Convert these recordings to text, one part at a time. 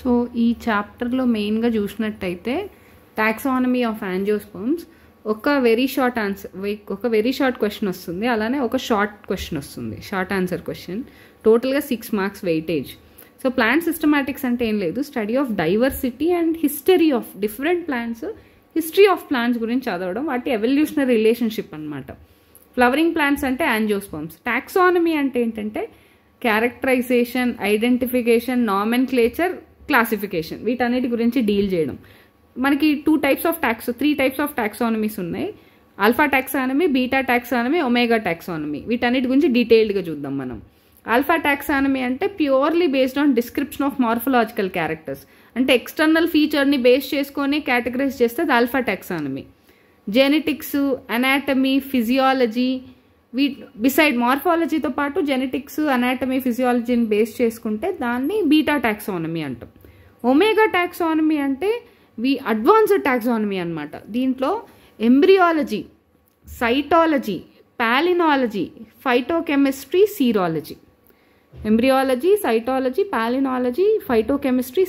So ఈ చాప్టర్లో మెయిన్గా చూసినట్టయితే టాక్సానమీ ఆఫ్ యాంజియోస్పర్మ్స్ ఒక వెరీ షార్ట్ క్వశ్చన్ వస్తుంది, అలానే ఒక షార్ట్ క్వశ్చన్ వస్తుంది, షార్ట్ ఆన్సర్ క్వశ్చన్. టోటల్గా 6 marks weightage. So plant systematics అంటే ఏం లేదు, study of diversity and history of different plants, history of plants గురించి చదవడం, వాటి ఎవల్యూషనరీ రిలేషన్షిప్ అనమాట. ఫ్లవరింగ్ ప్లాంట్స్ అంటే యాంజియోస్పర్మ్స్. టాక్సానమీ అంటే ఏంటంటే క్యారెక్టరైజేషన్, ఐడెంటిఫికేషన్, నామెన్క్లేచర్, క్లాసిఫికేషన్, వీటన్నిటి గురించి డీల్ చేయడం. మనకి 3 టైప్స్ ఆఫ్ టాక్సానమీస్ ఉన్నాయి. Alpha taxonomy, beta taxonomy, omega taxonomy. వీటన్నిటి గురించి డీటెయిల్డ్గా చూద్దాం మనం. ఆల్ఫా టాక్సానమీ అంటే purely based on description of morphological characters, అంటే ఎక్స్టర్నల్ ఫీచర్ని బేస్ చేసుకొని కేటగరైజ్ చేస్తే అది alpha taxonomy. Genetics, anatomy, physiology, beside మార్ఫాలజీతో పాటు జెనెటిక్స్, అనాటమీ, ఫిజియాలజీని బేస్ చేసుకుంటే దాన్ని బీటా టాక్సానమీ అంటాం. ఒమేగా టాక్సానమీ అంటే అడ్వాన్స్డ్ టాక్సానమీ అనమాట. దీంట్లో embryology, cytology, palynology, phytochemistry, serology. Embryology, cytology, palynology, phytochemistry,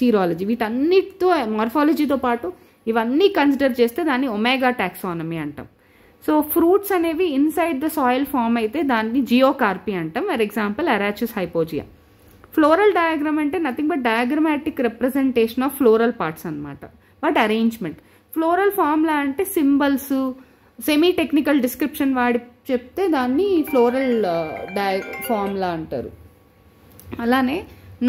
serology, వీటన్నిటితో మార్ఫాలజీతో పాటు ఇవన్నీ కన్సిడర్ చేస్తే దాన్ని ఒమేగా టాక్సానమీ అంటాం. సో ఫ్రూట్స్ అనేవి ఇన్సైడ్ ద సాయిల్ ఫామ్ అయితే దాన్ని జియోకార్పీ అంటాం. For example Arachis hypogaea. Floral diagram అంటే nothing but diagrammatic representation of floral parts అనమాట, బట్ అరేంజ్మెంట్. ఫ్లోరల్ ఫార్ములా అంటే సింబల్స్, సెమీ టెక్నికల్ డిస్క్రిప్షన్ వాడి చెప్తే దాన్ని ఫ్లోరల్ ఫార్ములా అంటారు. అలానే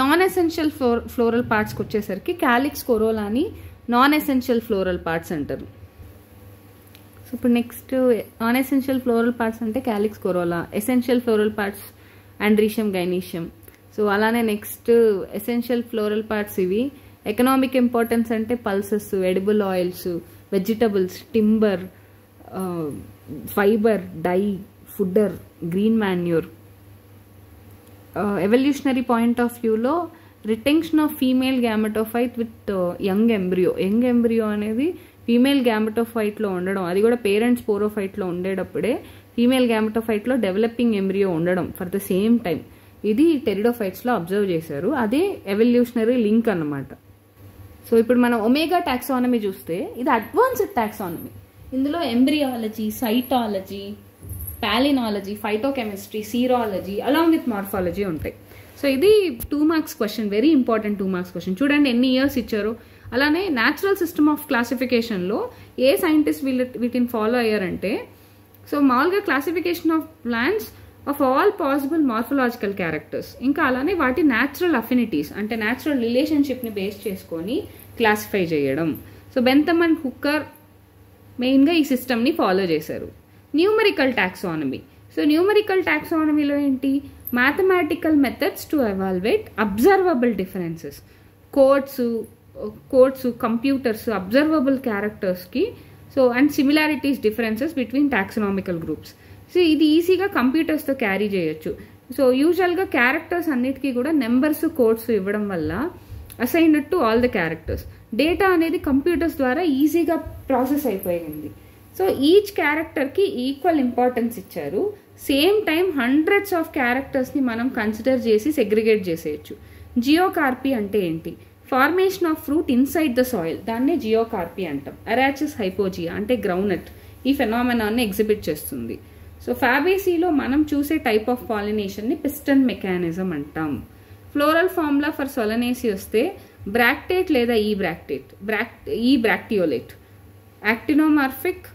నాన్ ఎసెన్షియల్ ఫ్లోరల్ పార్ట్స్కి వచ్చేసరికి క్యాలిక్స్, కొరోలాని నాన్ ఎసెన్షియల్ ఫ్లోరల్ పార్ట్స్ అంటారు. సో ఇప్పుడు next non essential floral parts అంటే calyx, corolla. Essential floral parts androecium, gynoecium. So అలానే నెక్స్ట్ ఎసెన్షియల్ ఫ్లోరల్ పార్ట్స్ ఇవి. ఎకనామిక్ ఇంపార్టెన్స్ అంటే pulses, edible oils, vegetables, timber, fibre, dye, fodder, green manure. Evolutionary point of వ్యూలో retention of female gametophyte with young embryo. Young embryo అనేది female గ్యామెటోఫైట్లో ఉండడం, అది కూడా parents స్పోరోఫైట్లో ఉండేటప్పుడే ఫీమేల్ గ్యామెటోఫైట్లో డెవలపింగ్ ఎంబ్రియో ఉండడం ఫర్ ద సేమ్ టైం, ఇది టెరిడోఫైట్స్లో అబ్జర్వ్ చేశారు. అదే ఎవల్యూషనరీ లింక్ అన్నమాట. సో ఇప్పుడు మనం ఒమేగా టాక్సానమీ చూస్తే ఇది అడ్వాన్స్డ్ టాక్సానమీ. ఇందులో embryology, cytology, palynology, phytochemistry, serology along with morphology ఉంటాయి. సో ఇది 2 marks question, very important 2 marks question. చూడండి ఎన్ని ఇయర్స్ ఇచ్చారు. అలానే న్యాచురల్ సిస్టమ్ ఆఫ్ క్లాసిఫికేషన్లో ఏ సైంటిస్ట్ వీటిని ఫాలో అయ్యారంటే, సో మామూలుగా classification of plants of all possible morphological characters, ఇంకా అలానే వాటి న్యాచురల్ అఫినిటీస్ అంటే న్యాచురల్ రిలేషన్షిప్ని బేస్ చేసుకొని క్లాసిఫై చేయడం. సో బెంథమ్ అండ్ హుక్కర్ మెయిన్గా ఈ సిస్టమ్ని ఫాలో చేశారు. Numerical taxonomy. సో న్యూమరికల్ టాక్సానమీలో ఏంటి, mathematical methods to evaluate observable differences. Codes, computers, observable క్యారెక్టర్స్కి so and similarities, differences between taxonomical groups. So ఇది ఈజీగా కంప్యూటర్స్తో క్యారీ చేయొచ్చు. సో యూజువల్గా క్యారెక్టర్స్ అన్నిటికీ కూడా నెంబర్స్, కోడ్స్ ఇవ్వడం వల్ల assigned to all the characters. Data అనేది కంప్యూటర్స్ ద్వారా ఈజీగా ప్రాసెస్ అయిపోయింది. సో ఈచ్ క్యారెక్టర్కి ఈక్వల్ ఇంపార్టెన్స్ ఇచ్చారు. సేమ్ టైం హండ్రెడ్స్ ఆఫ్ క్యారెక్టర్స్ని మనం కన్సిడర్ చేసి సెగ్రిగేట్ చేసేయచ్చు. జియోకార్పీ అంటే ఏంటి, formation of fruit inside the soil, దాన్నే జియోకార్పీ అంటాం. అరాచిస్ హైపోజియా అంటే గ్రౌండ్నట్ ఈ ఫెనామినాన్ని ఎగ్జిబిట్ చేస్తుంది. సో ఫ్యాబేసీలో మనం చూసే టైప్ ఆఫ్ పాలినేషన్ని పిస్టన్ మెకానిజం అంటాం. ఫ్లోరల్ ఫార్ములా ఫర్ సొలనేసి వస్తే బ్రాక్టేట్ లేదా ఈ bracteolate, actinomorphic,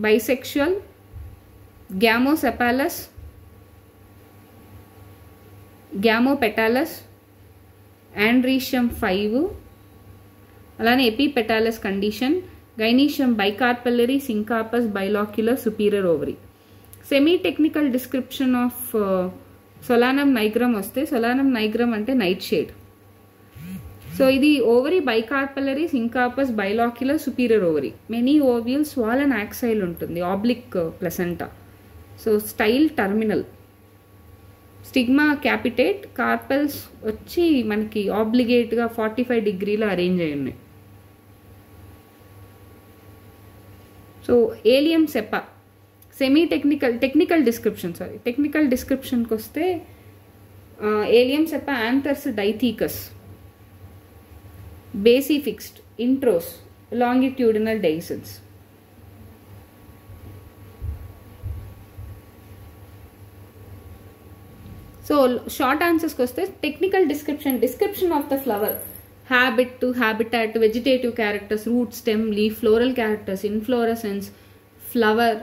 bisexual, gamosepalous, gamopetalous, androecium 5, అలానే epipetalous condition, gynoecium bicarpellary, syncarpous, bilocular, superior ovary. Semi technical description of Solanum nigrum వస్తే సొలానం నైగ్రమ్ అంటే nightshade. So ఇది ovary bicarpellary, syncarpous, bilocular, superior ovary. Many ovule, swollen axile ఉంటుంది, oblique placenta. So style terminal, stigma capitate, carpels వచ్చి మనకి ఆబ్లిగేట్గా 45 డిగ్రీలో arrange అయి ఉన్నాయి. So Allium cepa technical డిస్క్రిప్షన్కి వస్తే Allium cepa anthers dithecous, basifixed, introrse, longitudinal dehiscence. So short ఆన్సర్స్కి వస్తే technical description of the flower, habit to habitat, vegetative characters, root, stem, leaf, floral characters, inflorescence, flower,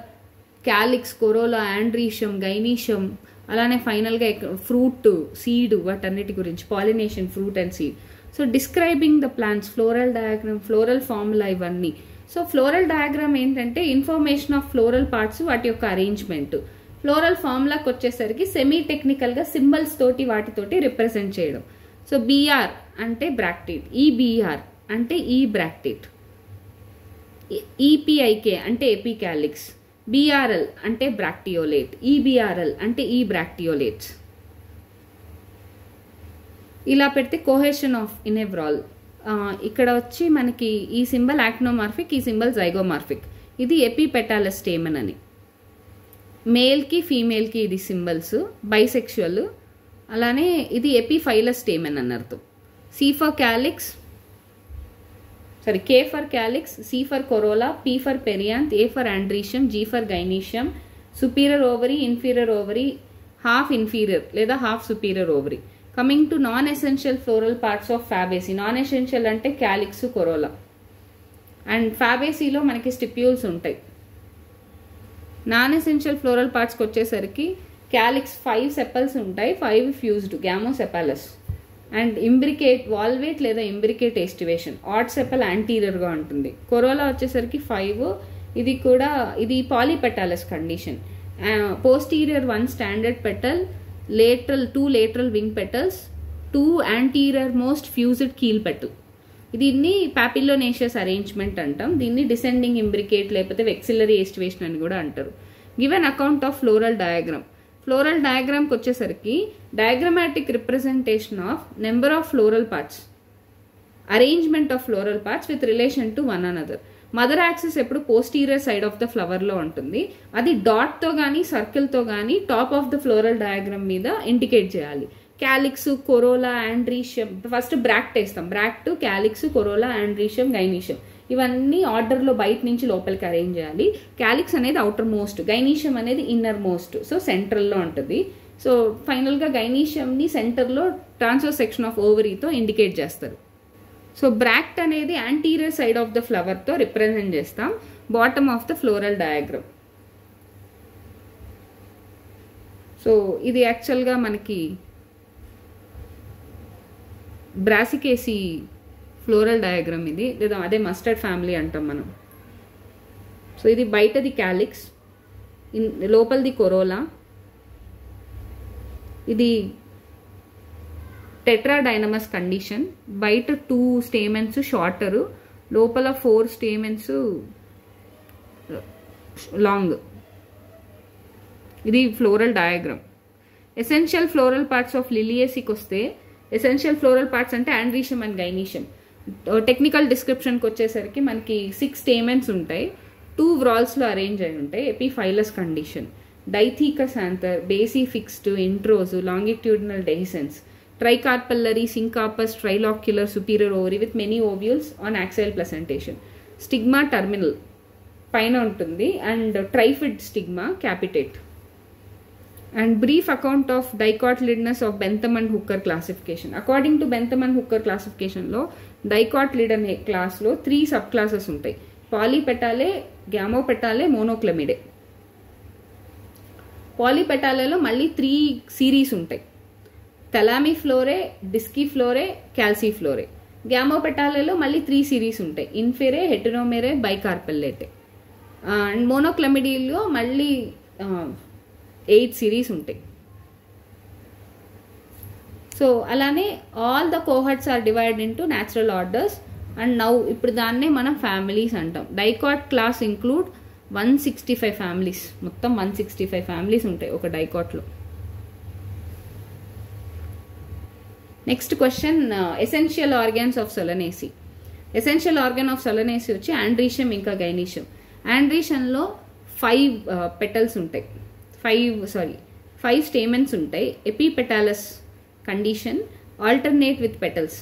calyx, corolla, androecium, gynoecium, అలానే ఫైనల్గా fruit, seed, వాటన్నిటి గురించి, pollination, fruit and seed. So describing the plants, floral diagram, floral formula ఇవన్నీ. So floral diagram ఏంటంటే information of floral parts, వాటి యొక్క arrangement. Floral ఫార్ములాకి వచ్చేసరికి semi టెక్నికల్గా సింబల్స్ తోటి వాటితోటి రిప్రజెంట్ చేయడం. సో బిఆర్ అంటే బ్రాక్టేట్, ఈబిఆర్ అంటే ఈ బ్రాక్టేట్, ఈపిఐకే అంటే ఎపికాలిక్స్, బిఆర్ఎల్ అంటే బ్రాక్టియోలేట్, ఈబిఆర్ఎల్ అంటే ఈ బ్రాక్టియోలేట్స్. ఇలా పెడితే కోహెషన్ ఆఫ్ ఇనెవ్రాల్. ఇక్కడ వచ్చి మనకి ఈ సింబల్ యాక్నోమార్ఫిక్, ఈ సింబల్ జైగోమార్ఫిక్. ఇది ఎపిపెటాలస్ స్టేమన్ అని. మేల్కి ఫీమేల్కి ఇది సింబల్స్, బైసెక్షువల్. అలానే ఇది ఎపిఫైలస్ స్టేమన్ అని అర్థం. C for calyx, K for calyx, C for corolla, P for perianth, A for androecium, G for gynoecium, superior ovary, inferior ovary, half inferior లేదా half superior ovary. Coming to non essential floral parts of Fabaceae. Non essential అంటే calyx, corolla. And ఫ్యాబేసీలో మనకి stipules ఉంటాయి. Non essential floral పార్ట్స్కి వచ్చేసరికి calyx 5 sepals ఉంటాయి, 5 fused, gamosepalous. And imbricate, valvate లేదా imbricate aestivation, odd sepal యాంటీరియర్గా ఉంటుంది. కొరోలా వచ్చేసరికి 5, ఇది polypetalous condition. Posterior 1 standard petal, lateral 2 lateral wing petals, 2 anterior most fused keel petal. దీన్ని పాపిల్లోనేషియస్ అరేంజ్మెంట్ అంటాం. దీన్ని డిసెండింగ్ ఇంబ్రికేట్ లేకపోతే వెక్సిలరీ ఎస్టివేషన్ అని కూడా అంటారు. Given account of floral diagram. Floral డయాగ్రామ్కి వచ్చేసరికి diagrammatic representation of number of floral parts, arrangement of floral parts with relation to one another. Mother axis ఎప్పుడు పోస్టీరియర్ సైడ్ ఆఫ్ ద ఫ్లవర్లో ఉంటుంది. అది డాట్తో కానీ సర్కిల్తో కానీ top of the floral diagram మీద ఇండికేట్ చేయాలి. Calyx, corolla, androecium, first bract వేస్తాం. Bract, calyx, corolla, androecium, gynoecium ఇవన్నీ ఆర్డర్లో బయట నుంచి లోపలికి అరేంజ్ చేయాలి. క్యాలిక్స్ అనేది అవుటర్ మోస్ట్, గైనీషియం అనేది ఇన్నర్ మోస్ట్, సో సెంట్రల్లో ఉంటుంది. సో ఫైనల్గా గైనీషియంని సెంటర్లో ట్రాన్స్వర్స్ సెక్షన్ ఆఫ్ ఓవరీతో ఇండికేట్ చేస్తారు. సో బ్రాక్ట్ అనేది యాంటీరియర్ సైడ్ ఆఫ్ ద ఫ్లవర్తో రిప్రజెంట్ చేస్తాం, bottom of the floral diagram. So ఇది యాక్చువల్గా మనకి బ్రాసికేసి ఫ్లోరల్ డయాగ్రామ్ ఇది, లేదా అదే మస్టర్డ్ ఫ్యామిలీ అంటాం మనం. సో ఇది బయటది క్యాలిక్స్, లోపలిది కొరోలా. ఇది టెట్రాడైనమస్ కండిషన్. బయట 2 స్టేమెన్స్ షార్టరు, లోపల 4 స్టేమెన్స్ లాంగ్. ఇది floral diagram. Essential floral parts of లిలియేసికి వస్తే, ఎసెన్షియల్ ఫ్లోరల్ పార్ట్స్ అంటే ఆండ్రీషియం అండ్ గైనీషియం. టెక్నికల్ డిస్క్రిప్షన్కి వచ్చేసరికి మనకి 6 స్టేమెన్స్ ఉంటాయి, 2 వ్రాల్స్లో అరేంజ్ అయి ఉంటాయి. ఎపిఫైలస్ condition, dithecous anther, basifixed, introrse, longitudinal dehiscence, tricarpellary, syncarpous, trilocular, superior ovary with many ovules on axile placentation. Stigma terminal పైన ఉంటుంది and trifid stigma capitate. And brief account of dicotyledonous of Bentham and Hooker classification. According to Bentham and Hooker classification lo, dicotyledon class lo 3 subclasses ఉంటాయి. Polypetale, Gamopetale, Monoclamidae. Polypetale మళ్ళీ 3 series ఉంటాయి. Thalamiflorae, Disciflorae, Calciflorae. Gamopetale మళ్ళీ 3 series ఉంటాయి. Inferae, Heteromerae, Bicarpellate. And మోనోక్లమిడీలో మళ్ళీ 8 series ఉంటాయి. So అలానే all the cohorts are divide into natural orders and now ఇప్పుడు దాన్నే మనం ఫ్యామిలీస్ అంటాం. డైకాట్ క్లాస్ ఇంక్లూడ్ 165 ఫ్యామిలీస్, మొత్తం 165 ఫ్యామిలీస్ ఉంటాయి ఒక డైకాట్లో. Next question, essential organs of Solanaceae. Essential organ of Solanaceae వచ్చి ఆండ్రీషియం ఇంకా గైనీషియం. ఆండ్రీషియంలో 5 పెటల్స్ ఉంటాయి, 5 స్టేమెన్స్ ఉంటాయి. Epipetalous condition, alternate with petals.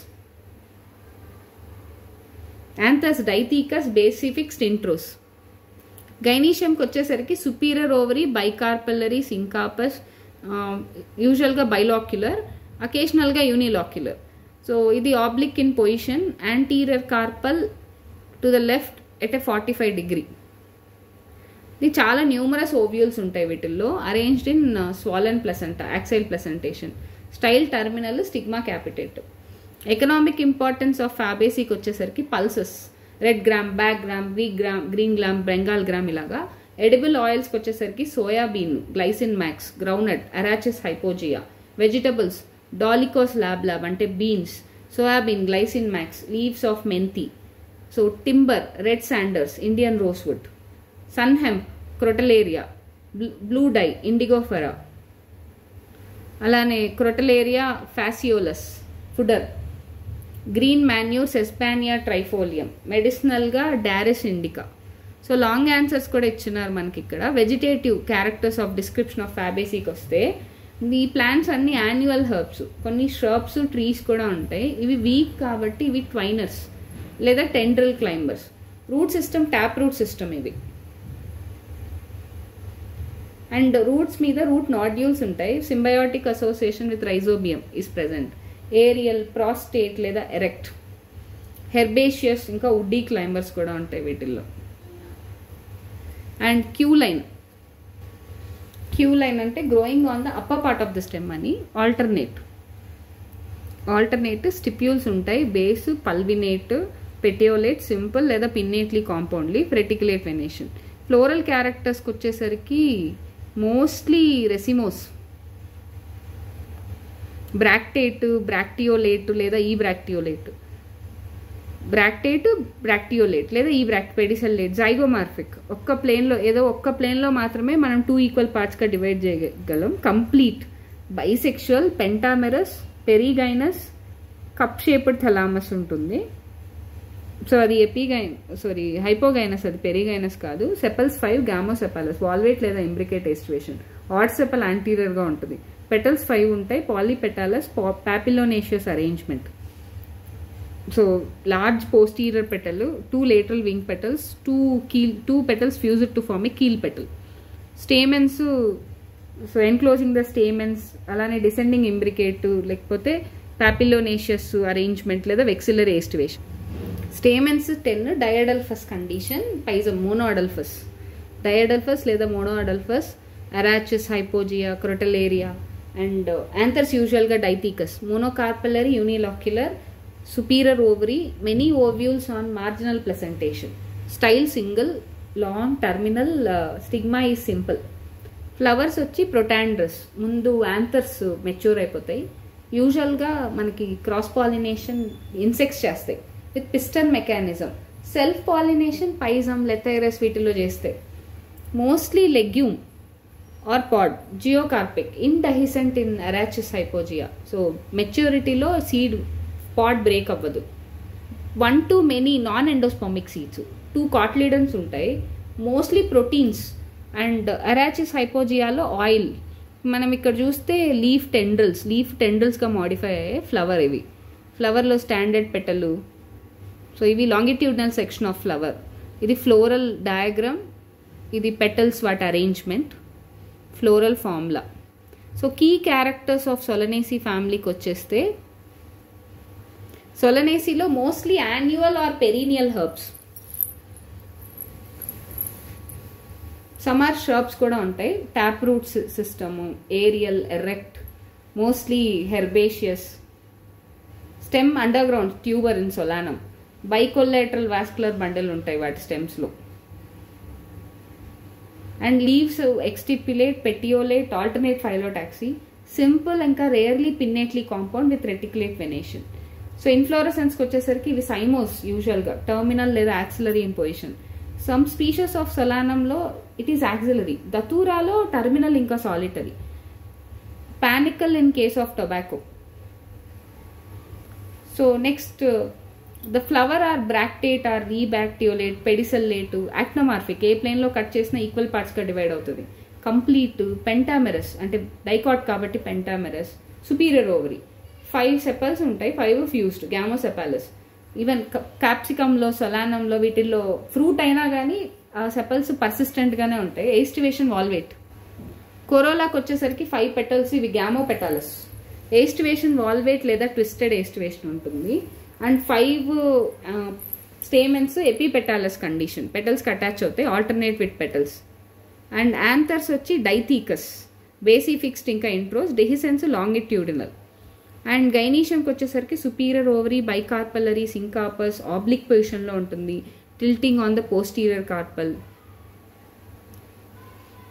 Anthers dithecous basifixed introrse. గైనీషియంకి వచ్చేసరికి సుపీరియర్ ఓవరీ బైకార్పల్లరీ సింకాపస్, యూజువల్గా బైలాక్యులర్, అకేషనల్గా యూనిలాక్యులర్. సో ఇది oblique in position, anterior carpel to the left at a 45 degree. ఇది చాలా న్యూమరస్ ఓవ్యూల్స్ ఉంటాయి వీటిల్లో, arranged in swollen placenta, axile placentation. Style terminal stigma capitate. Economic importance of ఫ్యాబేసీకి వచ్చేసరికి pulses, red gram, black gram, green gram, Bengal gram ఇలాగా. ఎడిబుల్ ఆయిల్స్కి వచ్చేసరికి soybean, Glycine max, groundnut, Arachis hypogaea. Vegetables Dolichos lab అంటే beans, soybean, Glycine max, leaves of methi. So timber, red sanders, Indian rosewood. Sun hemp, Crotalaria. Blue dye, Indigofera. అలానే Crotalaria Phaseolus, fodder. Green manure, Sesbania Trifolium. మెడిసినల్గా Derris indica. So long answers కూడా ఇచ్చినారు మనకి ఇక్కడ. Vegetative characters of description of ఫ్యాబేసీకి వస్తే, ఈ plants అన్ని యాన్యువల్ హెర్బ్స్, కొన్ని ష్రబ్స్, ట్రీస్ కూడా ఉంటాయి. ఇవి వీక్ కాబట్టి ఇవి ట్వైనర్స్ లేదా tendril climbers. Root system tap root system ఇది. అండ్ రూట్స్ మీద రూట్ నాడ్యూల్స్ ఉంటాయి. Symbiotic association with Rhizobium is present. Aerial, prostrate లేదా ఎరెక్ట్. హెర్బేషియస్, ఇంకా వుడ్డీ క్లైంబర్స్ కూడా ఉంటాయి వీటిల్లో. అండ్ క్యూ లైన్ అంటే growing on the upper part of the stem అని. ఆల్టర్నేట్ స్టిప్యూల్స్ ఉంటాయి. బేస్, పల్వినేట్, పెటియోలేట్, సింపుల్ లేదా pinnately compound leaf, reticulate venation. Floral క్యారెక్టర్స్కి వచ్చేసరికి మోస్ట్లీ రెసిమోస్, బ్రాక్టేట్, బ్రాక్టియోలేట్ లేదా ఈ బ్రాక్టియోలేట్. బ్రాక్టియోలేట్ లేదా ఈ పెడిసెల్లేట్. జైగోమార్ఫిక్, ఒక్క ప్లేన్లో మాత్రమే మనం 2 ఈక్వల్ పార్ట్స్గా డివైడ్ చేయగలం. Complete, bisexual, pentamerous, perigynous, cup shaped thalamus ఉంటుంది. సో అది హైపోగైనస్, అది పెరిగైనస్ కాదు. సెపల్స్ 5, గామోసెపాలస్, వాల్వేట్ లేదా ఇంబ్రికేట్ ఎస్టివేషన్. ఆడ్ సెపల్ యాంటీరియర్గా ఉంటుంది. పెటల్స్ 5 ఉంటాయి. Polypetalous, papilionaceous arrangement. So large posterior petal, 2 lateral wing petals, 2 petals fused to form a keel petal. Stamens, so enclosing the stamens. అలానే descending imbricate లేకపోతే papilionaceous arrangement లేదా vexillary aestivation. Stamens 10, diadelphous condition, Pisum monadelphous. Diadelphous లేదా monadelphous, Arachis hypogaea, Crotalaria. And anthers యూజువల్గా dithecous. Monocarpellary, unilocular, superior ovary, many ovules on marginal placentation. Style single, long, terminal, stigma is simple. Flowers వచ్చి protandrous, ముందు anthers mature అయిపోతాయి. యూజువల్గా మనకి cross pollination insects చేస్తాయి with piston mechanism. Self pollination Pisum, Lathyrus వీటిలో చేస్తాయి. Mostly legume or pod, geocarpic, indehiscent in Arachis hypogaea. So మెచ్యూరిటీలో seed pod break అవ్వదు. 1 to many non endospermic seeds. 2 cotyledons ఉంటాయి. Mostly proteins. And Arachis హైపోజియాలో oil. మనం ఇక్కడ చూస్తే leaf టెండ్రల్స్గా మాడిఫై అయ్యే ఫ్లవర్. ఇవి ఫ్లవర్లో స్టాండర్డ్ పెటలు. సో ఇవి లాంగిట్యూడినల్ సెక్షన్ ఆఫ్ ఫ్లవర్. ఇది ఫ్లోరల్ డయాగ్రామ్, ఇది పెటల్స్ వాటి arrangement, floral formula. So key characters of Solanaceae ఫ్యామిలీకి వచ్చేస్తే, సొలనేసీలో mostly annual or perennial herbs. Some are shrubs కూడా ఉంటాయి. Tap root system, aerial, erect, mostly herbaceous. Stem underground, tuber in Solanum. Bicollateral vascular bundle ఉంటాయి వాటి స్టెమ్స్లో. And leaves exstipulate, petiolate, alternate phyllotaxy. Simple ఇంకా rarely pinnately compound with reticulate venation. So ఇన్ఫ్లోరసెన్స్కి వచ్చేసరికి ఇవి cymose, యూజువల్గా terminal లేదా axillary in position. Some species of సొలానంలో ఇట్ ఈస్ యాక్సిలరీ. దతూరాలో టర్మినల్ ఇంకా solitary. Panicle in case of tobacco. So next the flower are bracteate or ebracteolate, pedicellate, actinomorphic. ఏ ప్లేన్లో కట్ చేసిన ఈక్వల్ పార్ట్స్గా డివైడ్ అవుతుంది. కంప్లీట్, పెంటామెరస్ అంటే డైకాట్ కాబట్టి పెంటామెరస్. Superior ovary. 5 సెపల్స్ ఉంటాయి, 5 ఫ్యూస్డ్, గ్యామోసెపాలస్. ఈవెన్ క్యాప్సికంలో, సొలానంలో వీటిల్లో ఫ్రూట్ అయినా కానీ సెపల్స్ పర్సిస్టెంట్గానే ఉంటాయి. ఎయిస్టివేషన్ వాల్వేట్. కొరోలాకి వచ్చేసరికి 5 పెటల్స్, ఇవి గ్యామో పెటాలస్. ఎయిస్టివేషన్ వాల్వేట్ లేదా ట్విస్టెడ్ ఎయిస్టివేషన్ ఉంటుంది. అండ్ 5 స్టేమెన్స్ ఎపిపెటాలస్ కండిషన్, పెటల్స్కి అటాచ్ అవుతాయి alternate with petals. And anthers వచ్చి డైథీకస్, బేసి ఫిక్స్డ్ ఇంకా ఇంట్రోస్, డెహిసెన్స్ లాంగిట్యూడినల్. అండ్ గైనీషియంకి వచ్చేసరికి superior ovary, bicarpellary, syncarpous, oblique పొజిషన్లో ఉంటుంది, tilting on the posterior carpel.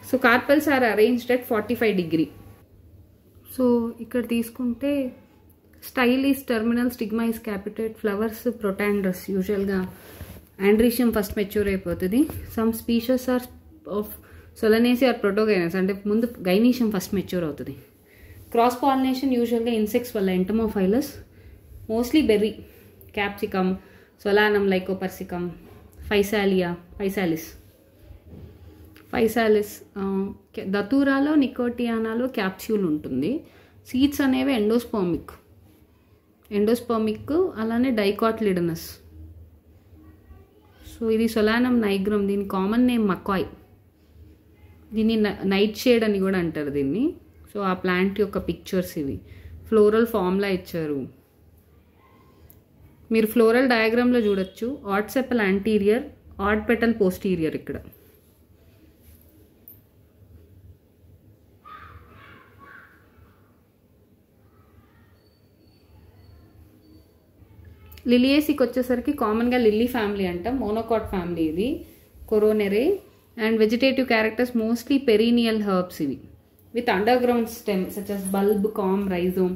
So carpels are arranged at 45 degree. So ఇక్కడ తీసుకుంటే style is terminal, stigma is capitate, flowers protandrous. యూజువల్గా androecium first mature అయిపోతుంది. Some species are of solanaceae are protogynous, అంటే ముందు gynoecium first mature అవుతుంది. Cross pollination యూజువల్గా insects వల్ల, entomophilous. Mostly berry, capsicum, solanum, lycopersicum, physalis. దతూరాలో, నికోటియానాలో capsule ఉంటుంది. సీడ్స్ అనేవి ఎండోస్పర్మిక్, అలానే డైకాట్లిడనస్. సో ఇది సొలానం నైగ్రమ్, దీని కామన్ నేమ్ మకాయ్. దీన్ని నైట్ షేడ్ అని కూడా అంటారు దీన్ని. సో ఆ ప్లాంట్ యొక్క పిక్చర్స్ ఇవి. ఫ్లోరల్ ఫామ్లా ఇచ్చారు. మీరు ఫ్లోరల్ డయాగ్రామ్లో చూడొచ్చు. Odd sepal anterior, odd petal posterior. ఇక్కడ లిలియేసికి వచ్చేసరికి కామన్గా లిల్లీ ఫ్యామిలీ అంటాం, మోనోకాట్ ఫ్యామిలీ ఇది, coronarieae. And vegetative characters mostly perennial herbs ఇవి, with underground stem such as bulb, corm, rhizome.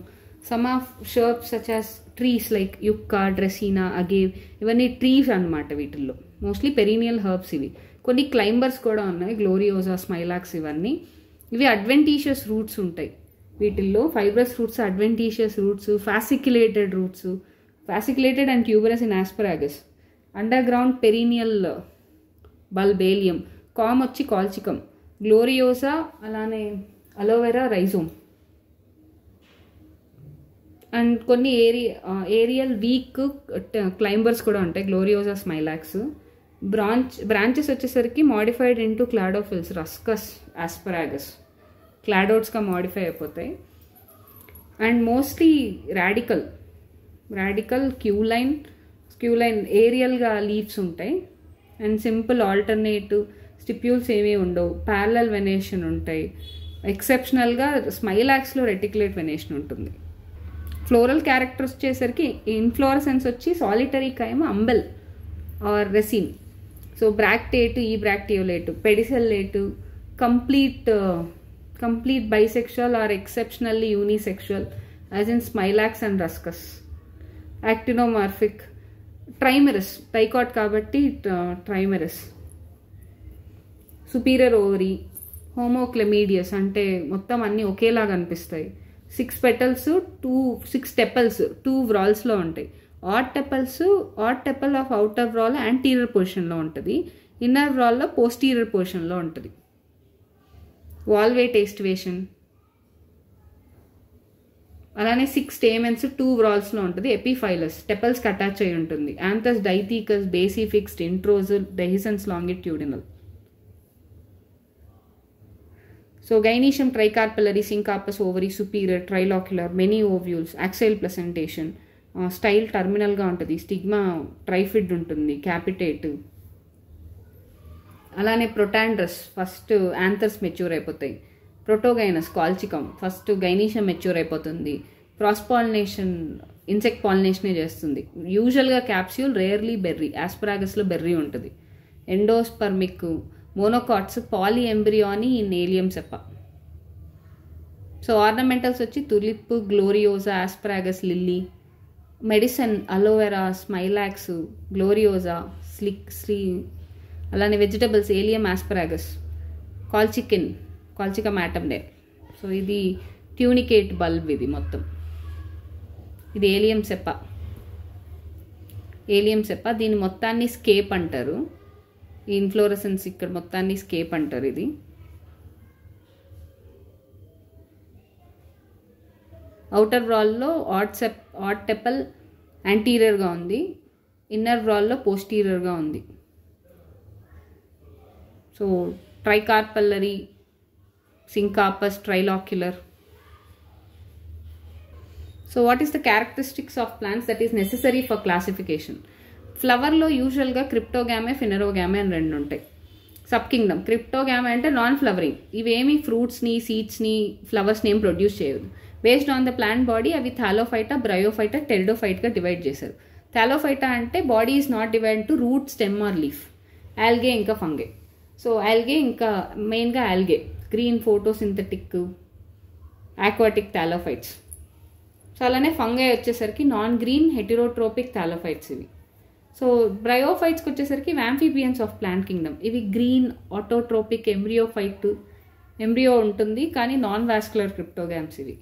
Some of shrubs such as trees like yucca, dracaena, agave, ఇవన్నీ trees అనమాట. వీటిల్లో మోస్ట్లీ పెరీనియల్ హర్బ్స్ ఇవి. కొన్ని climbers కూడా ఉన్నాయి, గ్లోరియోజా, స్మైలాక్స్ ఇవన్నీ. ఇవి అడ్వెంటీషియస్ రూట్స్ ఉంటాయి వీటిల్లో. Fibrous roots, adventitious roots, fasciculated roots, fasciculated and tuberous in asparagus. Underground perennial బల్బేలియం. కామ్ వచ్చి కాల్చికమ్, గ్లోరియోసా, అలానే అలోవెరా, రైజోమ్. అండ్ కొన్ని ఏరియల్ వీక్ క్లైంబర్స్ కూడా ఉంటాయి, గ్లోరియోసా, స్మైలాక్స్. బ్రాంచెస్ వచ్చేసరికి modified into cladophylls, ruscus, asparagus, క్లాడోడ్స్గా మాడిఫై అయిపోతాయి. And mostly radical, cauline ఏరియల్గా లీవ్స్ ఉంటాయి. అండ్ సింపుల్ ఆల్టర్నేటివ్ స్టిప్యూల్స్ ఏమీ ఉండవు, ప్యారలల్ వెనేషన్ ఉంటాయి. ఎక్సెప్షనల్గా స్మైలాక్స్లో రెటిక్యులేట్ వెనేషన్ ఉంటుంది. ఫ్లోరల్ క్యారెక్టర్స్ వచ్చేసరికి ఇన్ఫ్లోరసెన్స్ వచ్చి solitary cyme, umbel or raceme. So bracteate, ఈ bracteolate, pedicellate, complete bisexual or exceptionally unisexual as in smilax and ruscus. Actinomorphic, trimerous, dicot కాబట్టి ట్రైమెరస్. సుపీరియర్ ఓవరీ, హోమోక్లెమీడియస్, అంటే మొత్తం అన్నీ ఒకేలాగా అనిపిస్తాయి. 6 పెటల్స్, 6 టెపల్స్ 2 వ్రాల్స్లో ఉంటాయి. ఆడ్ టెపల్ ఆఫ్ అవుటర్ వ్రాల్ యాంటీరియర్ పొజిషన్లో ఉంటుంది, ఇన్నర్ వ్రాల్లో పోస్టీరియర్ పొజిషన్లో ఉంటుంది. Valvate aestivation. అలానే 6 స్టేమెన్స్ 2 వ్రాల్స్లో ఉంటుంది. ఎపిఫైలస్, టెపల్స్కి అటాచ్ అయి ఉంటుంది. Anthers dithecous, basifixed, introrse, dehiscence longitudinal. So gynoecium tricarpellary, syncarpous, ovary, superior, trilocular, many ovules, axile placentation, style టర్మినల్గా ఉంటుంది, స్టిగ్మా ట్రైఫిడ్ ఉంటుంది, క్యాపిటేట్. అలానే ప్రొటాండ్రస్, ఫస్ట్ యాంథర్స్ మెచ్యూర్ అయిపోతాయి. Protogynous, colchicum, first gynoecium mature అయిపోతుంది. Cross pollination, insect పాలినేషనే చేస్తుంది. యూజువల్గా capsule, rarely berry, ఆస్పరాగస్లో బెర్రీ ఉంటుంది. Endospermic, monocots, polyembryony in allium cepa. So ornamentals వచ్చి tulip, gloriosa, asparagus, lily. Medicine, aloe vera, smilax, gloriosa, అలానే vegetables, allium, asparagus, colchicum autumnale. So ఇది tunicate bulb, ఇది మొత్తం. ఇది ఏలియం సెప్ప. దీని మొత్తాన్ని స్కేప్ అంటారు. ఈ ఇన్ఫ్లోరసెన్స్ ఇక్కడ మొత్తాన్ని స్కేప్ అంటారు. ఇది అవుటర్ వాల్లో ఆడ్ టెపల్ యాంటీరియర్గా ఉంది. ఇన్నర్ వాల్లో పోస్టీరియర్గా ఉంది. So tricarpellary, syncarpous, trilocular. So what is the characteristics of plants that is necessary for classification? ఫ్లవర్లో యూజువల్గా క్రిప్టోగామే, ఫెనెరోగామే అని 2 ఉంటాయి. సబ్ కింగ్డమ్ క్రిప్టోగామే అంటే నాన్ ఫ్లవరింగ్, ఇవేమి ఫ్రూట్స్ని, సీడ్స్ని, ఫ్లవర్స్ని ఏం ప్రొడ్యూస్ చేయదు. Based on the plant body అవి థాలోఫైటా, బ్రయోఫైటా, టెరిడోఫైట్గా డివైడ్ చేశారు. థాలోఫైటా అంటే body is not divide to root, stem or leaf. Algae ఇంకా ఫంగే. సో ఆల్గే ఇంకా మెయిన్గా algae, green photosynthetic aquatic thallophytes. So అలానే ఫంగై వచ్చేసరికి నాన్ గ్రీన్ హెటిరోట్రోపిక్ థాలోఫైట్స్ ఇవి. సో బ్రయోఫైట్స్కి వచ్చేసరికి యాంఫీబియన్స్ ఆఫ్ ప్లాంట్ కింగ్డమ్. ఇవి గ్రీన్ ఆటోట్రోపిక్ ఎంబ్రియో ఉంటుంది కానీ నాన్ వాస్కులర్ క్రిప్టోగామ్స్ ఇవి.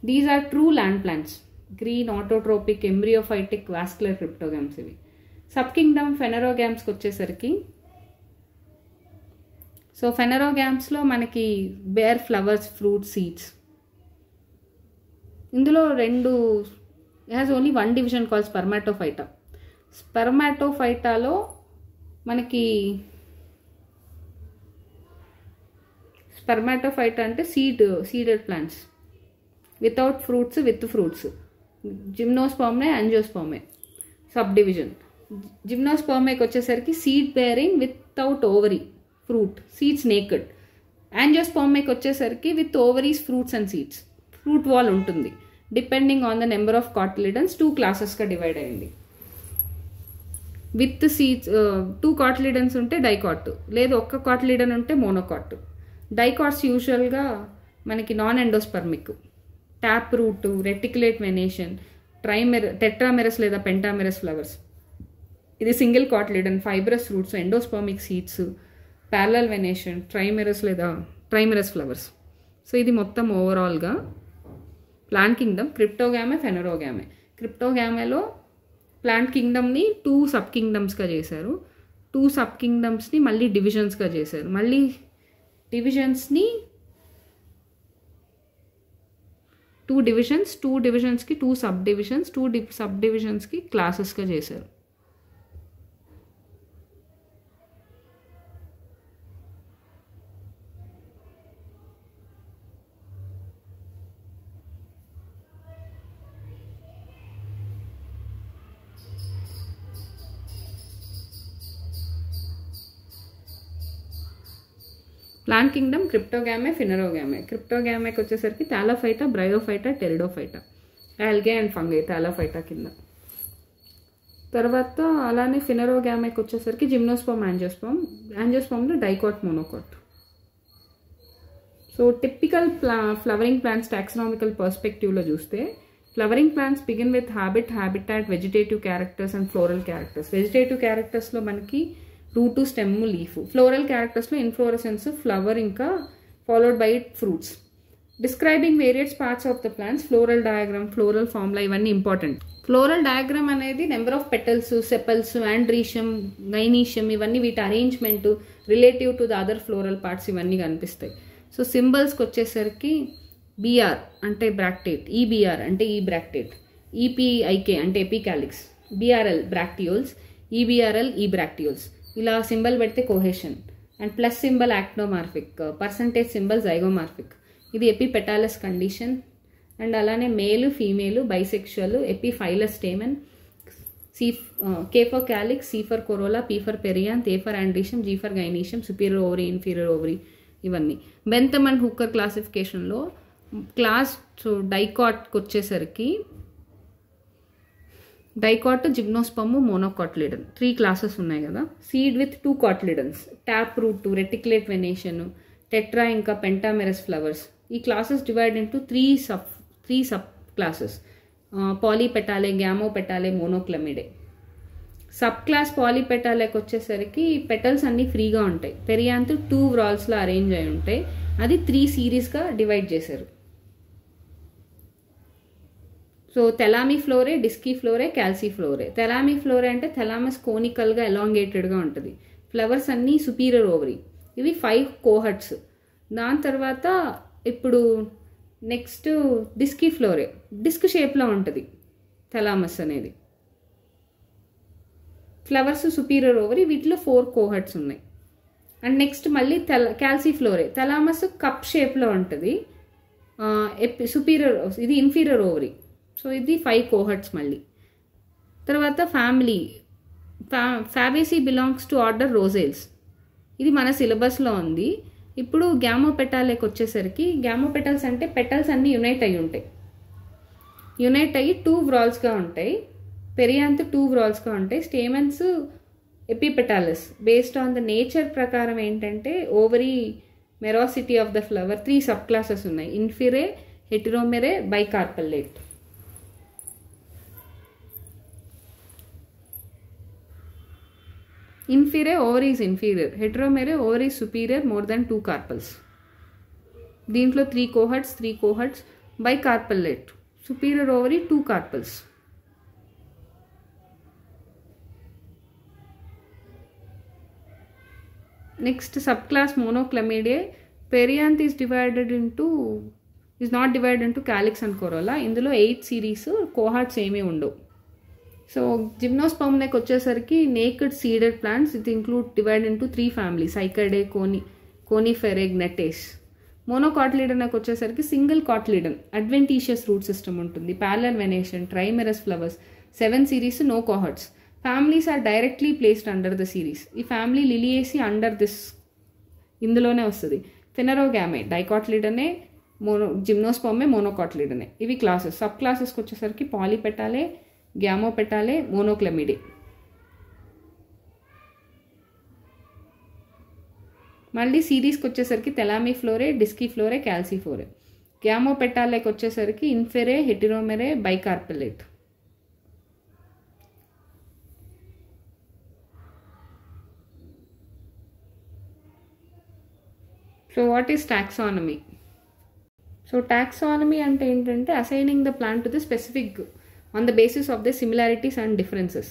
These are true land plants. Green autotrophic ఎంబ్రియోఫైటిక్ vascular cryptogams ఇవి. సబ్ కింగ్డమ్ ఫెనెరోగామ్స్కి వచ్చేసరికి, సో ఫెనెరోగామ్స్లో మనకి బేర్ ఫ్లవర్స్, ఫ్రూట్, సీడ్స్. ఇందులో 2 has only 1 division call spermatophyta. స్పర్మాటోఫైటాలో మనకి స్పర్మాటోఫైటా అంటే seeded plants without fruits, with fruits. Gymnospermae, angiospermae sub division. జిమ్నోస్పర్మేకి వచ్చేసరికి seed bearing without ovary, fruit, seeds naked. యాంజియోస్పర్మేకి వచ్చేసరికి with ovaries, fruits and seeds. Fruit wall ఉంటుంది. Depending on the number of cotyledons 2 క్లాసెస్గా divide అయింది. With seeds 2 cotyledons ఉంటే dicot, లేదు ఒక్క కాటిలిడన్ ఉంటే మోనోకాట్. డైకాట్స్ యూజువల్గా మనకి non endospermic. Tap root, reticulate venation, tetramerous లేదా పెంటామెరస్ ఫ్లవర్స్. ఇది single cotyledon, fibrous roots, endospermic seeds, parallel venation, trimerous flowers. So ఇది మొత్తం ఓవరాల్గా ప్లాంట్ కింగ్డమ్ క్రిప్టోగామే, ఫెనెరోగామే. క్రిప్టోగామేలో ప్లాంట్ కింగ్డమ్ని 2 సబ్ కింగ్డమ్స్గా చేశారు. 2 సబ్ కింగ్డమ్స్ని మళ్ళీ డివిజన్స్గా చేశారు. మళ్ళీ డివిజన్స్ని 2 డివిజన్స్కి 2 సబ్ డివిజన్స్, 2 సబ్ డివిజన్స్కి క్లాసెస్గా చేశారు. Plant kingdom cryptogamae, phanerogamae. క్రిప్టోగామేకి వచ్చేసరికి thallophyta, bryophyta, pteridophyta, algae and fungi thallophyta కింద. తర్వాత అలానే ఫెనెరోగామేకి వచ్చేసరికి జిమ్నోస్పర్మ్, యాంజియోస్పర్మ్లో dicot, monocot. So typical flowering plants taxonomical పర్స్పెక్టివ్లో చూస్తే flowering plants begin with habitat, vegetative characters and floral characters. Vegetative క్యారెక్టర్స్లో మనకి రూట్, స్టెమ్, లీఫ్. ఫ్లోరల్ క్యారెక్టర్స్లో ఇన్ఫ్లోరసెన్స్, ఫ్లవర్ ఇంకా followed by fruits. Describing various parts of the plants, floral diagram, floral formula ఇవన్నీ important. Floral diagram అనేది number of petals, sepals, androecium, gynoecium ఇవన్నీ వీటి arrangement relative to the other floral parts ఇవన్నీ కనిపిస్తాయి. So సింబల్స్కి వచ్చేసరికి BR అంటే bracteate, ఈబిఆర్ అంటే ఈ బ్రాక్టేట్, ఈపీఐకే అంటే ఎపికాలిక్స్, బిఆర్ఎల్ బ్రాక్టియోల్స్, ఈబిఆర్ఎల్ ఈ బ్రాక్టియోల్స్. ఇలా సింబల్ పెడితే cohesion. And plus symbol actinomorphic, percentage symbol zygomorphic. ఇది ఎపిపెటాలస్ కండిషన్. అండ్ అలానే male, female, bisexual, epiphyllous stamen, K for calyx, C for corolla, P for perianth, తే for androecium, G for gynoecium, superior ovary, inferior ovary ఇవన్నీ. Bentham and Hooker క్లాసిఫికేషన్లో class డైకాట్కి వచ్చేసరికి dicot, gymnosperm, monocotyledon 3 classes ఉన్నాయి కదా. Seed with 2 cotyledons, tap root, reticulate venation, tetra ఇంకా pentamerous flowers. ఈ classes divide into 3 sub classes, polypetalae, gamopetalae, monochlamydeae. Sub class పాలీపెటాలేకి వచ్చేసరికి పెటల్స్ అన్నీ ఫ్రీగా ఉంటాయి. పెరియాంత్ 2 వ్రాల్స్లో అరేంజ్ అయి ఉంటాయి. అది 3 సిరీస్గా డివైడ్ చేశారు. సో థెలామీ ఫ్లోరే, డిస్కీ ఫ్లోరే, క్యాల్సీ ఫ్లోరే. థెలామీ ఫ్లోరే అంటే థెలామస్ కోనికల్గా ఎలాంగేటెడ్గా ఉంటుంది. ఫ్లవర్స్ అన్నీ సుపీరియర్ ఓవరీ. ఇవి 5 కోహర్ట్స్. దాని తర్వాత ఇప్పుడు నెక్స్ట్ డిస్కీ ఫ్లోరే, డిస్క్ షేప్లో ఉంటుంది థెలామస్ అనేది. ఫ్లవర్స్ సుపీరియర్ ఓవరీ, వీటిలో 4 కోహర్ట్స్ ఉన్నాయి. అండ్ నెక్స్ట్ మళ్ళీ క్యాల్సిఫ్లోరే, థలామస్ కప్ షేప్లో ఉంటుంది, సుపీరియర్, ఇది ఇన్ఫీరియర్ ఓవరీ. సో ఇది 5 కోహర్ట్స్ మళ్ళీ. తర్వాత family, fabaceae belongs to order rosales, ఇది మన సిలబస్లో ఉంది. ఇప్పుడు గ్యామోపెటాలేకి వచ్చేసరికి, గ్యామోపెటల్స్ అంటే పెటల్స్ అన్నీ యునైట్ అయ్యి ఉంటాయి, యునైట్ అయ్యి 2 వ్రాల్స్గా ఉంటాయి. పెరియాంత్ 2 వ్రాల్స్గా ఉంటాయి. Stamens epipetalous. Based on the nature ప్రకారం ఏంటంటే ovary merosity of the flower 3 sub classes ఉన్నాయి, inferae, హెటిరోమెరే, బైకార్పల్లేట్. Inferior, ovary is inferior. Heteromere, ovary is superior, more than 2 carpels. దీంట్లో 3 cohorts, bicarpellate. Superior ovary 2 carpels. Next subclass monoclamidae. Perianth is not divided into calyx and corolla. ఇందులో 8 series, cohorts ఏమీ ఉండవు. So జిమ్నోస్పర్మ్కి వచ్చేసరికి naked seeded plants, ఇది divide into 3 families, cycadeae, coniferae, gnetales. మోనోకాట్లిడన్కి వచ్చేసరికి single cotyledon, adventitious root system ఉంటుంది, parallel venation, trimerous flowers, 7 series, no cohorts. Families are directly placed under the series. ఈ family liliaceae under this ఇందులోనే వస్తుంది. ఫెనరోగామే, డైకాట్లిడనే, జిమ్నోస్పర్మే, మోనోకాట్లిడనే. ఇవి classes. Sub క్లాసెస్కి వచ్చేసరికి పాలీపెటాలే, gamopetalae, మోనోక్లమిడే. మళ్ళీ సిరీస్కి వచ్చేసరికి థెలామిఫ్లోరే, డిస్కిఫ్లోరే, క్యాల్సిఫ్లోరే. గ్యామోపెటాలేకి వచ్చేసరికి inferae, heteromerae, bicarpellate. So what is taxonomy? So taxonomy అంటే ఏంటంటే assigning the plant to the specific on the basis of the similarities and differences.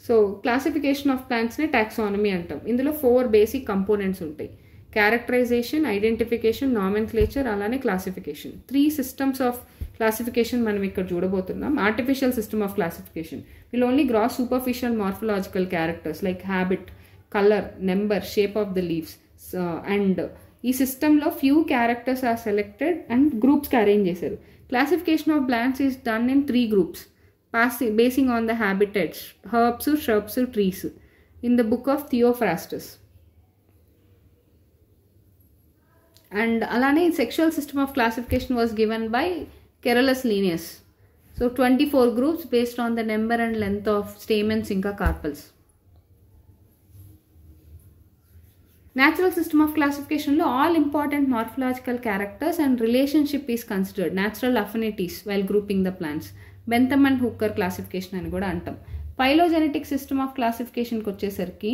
So classification of plants ne taxonomy antam. ఇందులో 4 basic components ఉంటాయి. Characterisation, identification, nomenclature, అలానే classification. 3 systems of classification మనం ఇక్కడ చూడబోతున్నాం. Artificial system of classification will only gross superficial morphological characters like habit, color, number, shape of the leaves, and ఈ సిస్టంలో few characters are selected and groups arrange చేశారు. Classification of plants is done in 3 groups, basing on the habitats, herbs, shrubs, trees, in the book of Theophrastus. And alane sexual system of classification was given by Carolus Linnaeus. So 24 groups based on the number and length of stamens inka carpels. Natural system of classification lo all important morphological characters and relationship is considered, natural affinities, while grouping the plants. Bentham and Hooker classification అని కూడా అంటాం. Phylogenetic system of classification కి వచ్చేసరికి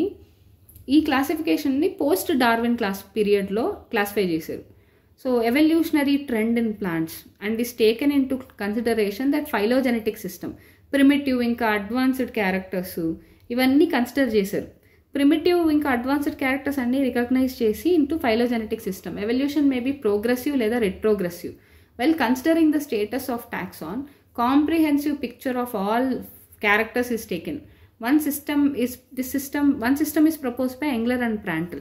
ఈ క్లాసిఫికేషన్ని post Darwin class పీరియడ్లో classify చేశారు. So evolutionary trend in plants and is taken in to consideration that phylogenetic system, primitive ఇంకా అడ్వాన్స్డ్ క్యారెక్టర్స్ ఇవన్నీ కన్సిడర్ చేశారు. ప్రిమిటివ్ ఇంకా అడ్వాన్స్డ్ క్యారెక్టర్స్ అన్ని రికగ్నైజ్ చేసి into phylogenetic system. Evolution may be progressive లేదా retrogressive. Well considering the status of taxon, comprehensive picture of all characters is taken. One system is proposed by Engler and Prantl.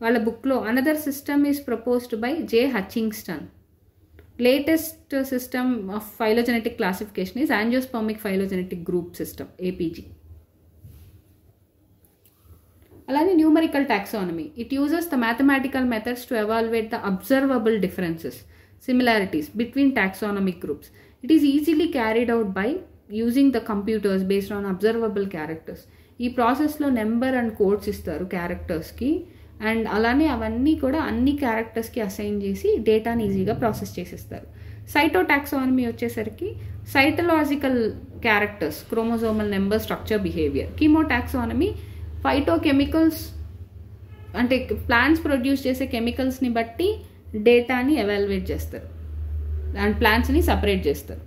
వాళ్ళ బుక్లో. Another system is proposed by J Hutchinson. Latest system of phylogenetic classification is angiospermic phylogenetic group system, APG. అలానే numerical taxonomy. It uses the mathematical methods to evaluate the observable differences, similarities between taxonomic groups. It is easily carried out by using the computers based on observable characters. ఈ ప్రాసెస్లో number and codes ఇస్తారు క్యారెక్టర్స్కి, and అలానే అవన్నీ కూడా అన్ని క్యారెక్టర్స్కి assign చేసి డేటాని ఈజీగా ప్రాసెస్ చేసేస్తారు. సైటోటాక్సానమీ వచ్చేసరికి cytological characters, chromosomal number, structure, behaviour. Chemotaxonomy phytochemicals అంటే ప్లాంట్స్ ప్రొడ్యూస్ చేసే కెమికల్స్ని బట్టి డేటాని ఎవాల్యుయేట్ చేస్తారు అండ్ ప్లాంట్స్ని సపరేట్ చేస్తారు.